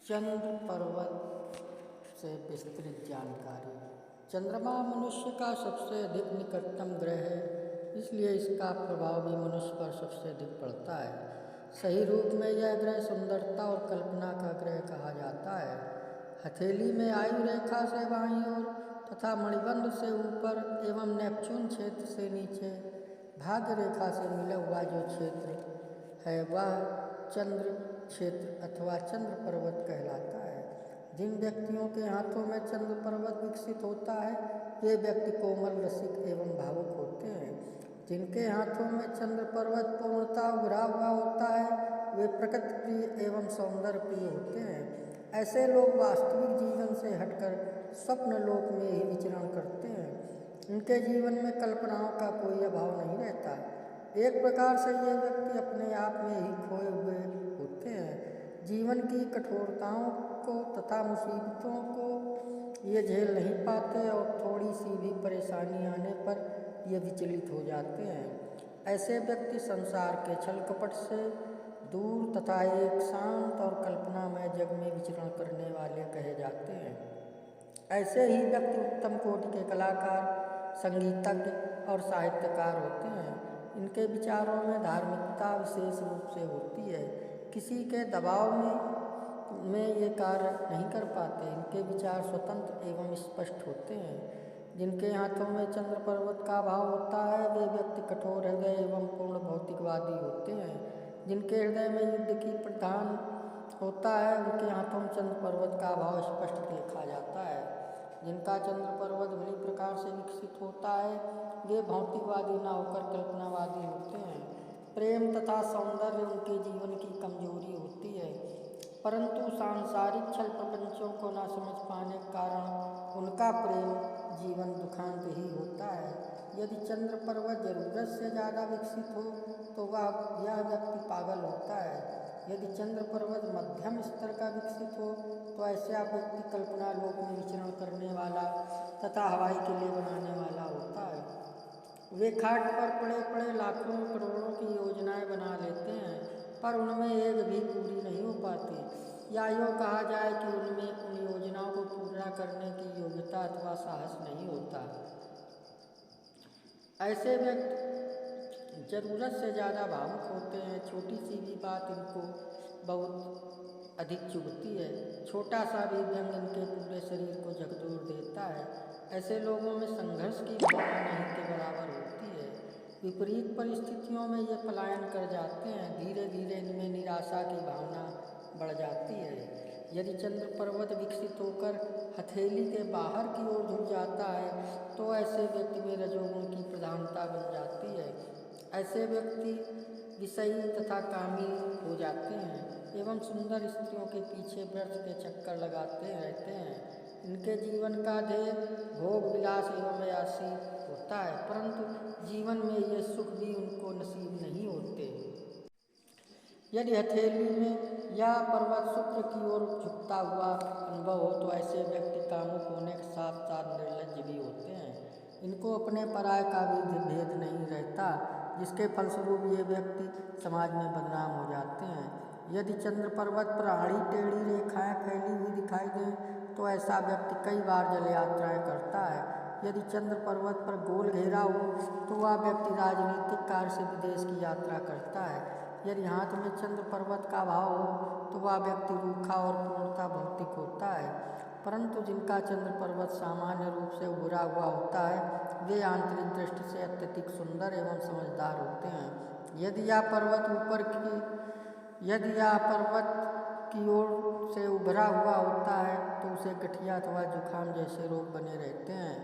चंद्र पर्वत से विस्तृत जानकारी। चंद्रमा मनुष्य का सबसे अधिक निकटतम ग्रह है, इसलिए इसका प्रभाव भी मनुष्य पर सबसे अधिक पड़ता है। सही रूप में यह ग्रह सुंदरता और कल्पना का ग्रह कहा जाता है। हथेली में आयु रेखा से बाईं ओर तथा मणिबंध से ऊपर एवं नेपच्यून क्षेत्र से नीचे भाग्य रेखा से मिला हुआ जो क्षेत्र है वह चंद्र क्षेत्र अथवा चंद्र पर्वत कहलाता है। जिन व्यक्तियों के हाथों में चंद्र पर्वत विकसित होता है वे व्यक्ति कोमल, रसिक एवं भावुक होते हैं। जिनके हाथों में चंद्र पर्वत पूर्णतः उभरा हुआ होता है वे प्रकृति प्रिय एवं सौंदर्य प्रिय होते हैं। ऐसे लोग वास्तविक जीवन से हटकर स्वप्न लोक में ही विचरण करते हैं। इनके जीवन में कल्पनाओं का कोई अभाव नहीं रहता। एक प्रकार से ये व्यक्ति अपने आप में ही खोए हुए होते हैं। जीवन की कठोरताओं को तथा मुसीबतों को ये झेल नहीं पाते और थोड़ी सी भी परेशानी आने पर ये विचलित हो जाते हैं। ऐसे व्यक्ति संसार के छल कपट से दूर तथा एक शांत और कल्पनामय जग में विचरण करने वाले कहे जाते हैं। ऐसे ही व्यक्ति उत्तम कोटि के कलाकार, संगीतज्ञ और साहित्यकार होते हैं। इनके विचारों में धार्मिकता विशेष रूप से होती है। किसी के दबाव में ये कार्य नहीं कर पाते। इनके विचार स्वतंत्र एवं स्पष्ट होते हैं। जिनके हाथों में चंद्र पर्वत का भाव होता है वे व्यक्ति कठोर हृदय एवं पूर्ण भौतिकवादी होते हैं। जिनके हृदय में युद्ध की प्रधान होता है उनके हाथों में चंद्र पर्वत का भाव स्पष्ट देखा जाता है। जिनका चंद्र पर्वत भली प्रकार से विकसित होता है वे भौतिकवादी न होकर कल्पनावादी होते हैं। प्रेम तथा सौंदर्य उनके जीवन की कमजोरी होती है, परंतु सांसारिक छल प्रपंचों को न समझ पाने के कारण उनका प्रेम जीवन दुखांत ही होता है। यदि चंद्र पर्वत जरूरत से ज़्यादा विकसित हो तो यह व्यक्ति पागल होता है। यदि चंद्र पर्वत मध्यम स्तर का विकसित हो तो ऐसा व्यक्ति कल्पना लोक में विचरण करने वाला तथा हवाई किले बनाने वाला होता है। वे खाट पर पड़े पड़े लाखों करोड़ों की योजनाएं बना लेते हैं पर उनमें एक भी पूरी नहीं हो पाती। या यूँ कहा जाए कि उनमें उन योजनाओं को पूरा करने की योग्यता अथवा साहस नहीं होता। ऐसे व्यक्ति जरूरत से ज़्यादा भावुक होते हैं। छोटी सी भी बात इनको बहुत अधिक चुभती है। छोटा सा भी व्यंग इनके पूरे शरीर को झकझोर देता है। ऐसे लोगों में संघर्ष की भावना नहीं के बराबर होती है। विपरीत परिस्थितियों में ये पलायन कर जाते हैं। धीरे धीरे इनमें निराशा की भावना बढ़ जाती है। यदि चंद्र पर्वत विकसित होकर हथेली के बाहर की ओर झुक जाता है तो ऐसे व्यक्ति में रजोगुण की प्रधानता बन जाती है। ऐसे व्यक्ति विषयी तथा कामी हो जाते हैं एवं सुंदर स्त्रियों के पीछे व्यर्थ के चक्कर लगाते रहते हैं। इनके जीवन का ध्येय भोग विलास एवं अयासी होता है, परंतु जीवन में ये सुख भी उनको नसीब नहीं होते। यदि हथेली में या पर्वत शुक्र की ओर झुकता हुआ अनुभव हो तो ऐसे व्यक्ति कामुक होने के साथ साथ निर्लज्ज भी होते हैं। इनको अपने पराय का भी भेद नहीं रहता, जिसके फलस्वरूप ये व्यक्ति समाज में बदनाम हो जाते हैं। यदि चंद्र पर्वत पर आड़ी टेढ़ी रेखाएं फैली हुई दिखाई दें तो ऐसा व्यक्ति कई बार जल यात्राएं करता है। यदि चंद्र पर्वत पर गोल घेरा हो तो वह व्यक्ति राजनीतिक कार्य से विदेश की यात्रा करता है। यदि हाथ में चंद्र पर्वत का भाव हो तो वह व्यक्ति रूखा और पूर्णतः भौतिक होता है, परंतु जिनका चंद्र पर्वत सामान्य रूप से उभरा हुआ होता है वे आंतरिक दृष्टि से अत्यधिक सुंदर एवं समझदार होते हैं। यदि यह पर्वत की ओर से उभरा हुआ होता है तो उसे गठिया अथवा जुखाम जैसे रोग बने रहते हैं।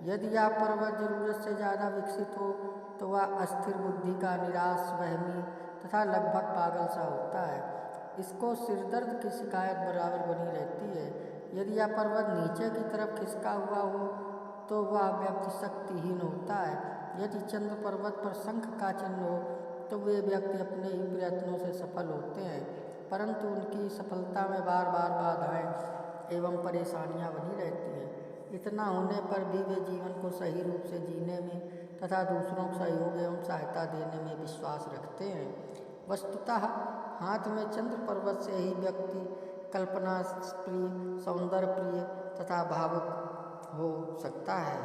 यदि यह पर्वत जरूरत से ज़्यादा विकसित हो तो वह अस्थिर बुद्धि का, निराश, वहमी तथा लगभग पागल सा होता है। इसको सिरदर्द की शिकायत बराबर बनी रहती है। यदि यह पर्वत नीचे की तरफ खिसका हुआ हो तो वह व्यक्ति शक्तिहीन होता है। यदि चंद्र पर्वत पर शंख का चिन्ह हो तो वे व्यक्ति अपने ही प्रयत्नों से सफल होते हैं, परंतु उनकी सफलता में बार बार बाधाएं एवं परेशानियां बनी रहती हैं। इतना होने पर भी वे जीवन को सही रूप से जीने में तथा दूसरों को सहयोग एवं सहायता देने में विश्वास रखते हैं। वस्तुतः हाथ में चंद्र पर्वत से ही व्यक्ति कल्पना प्रिय, सौंदर्य प्रिय तथा भावुक हो सकता है।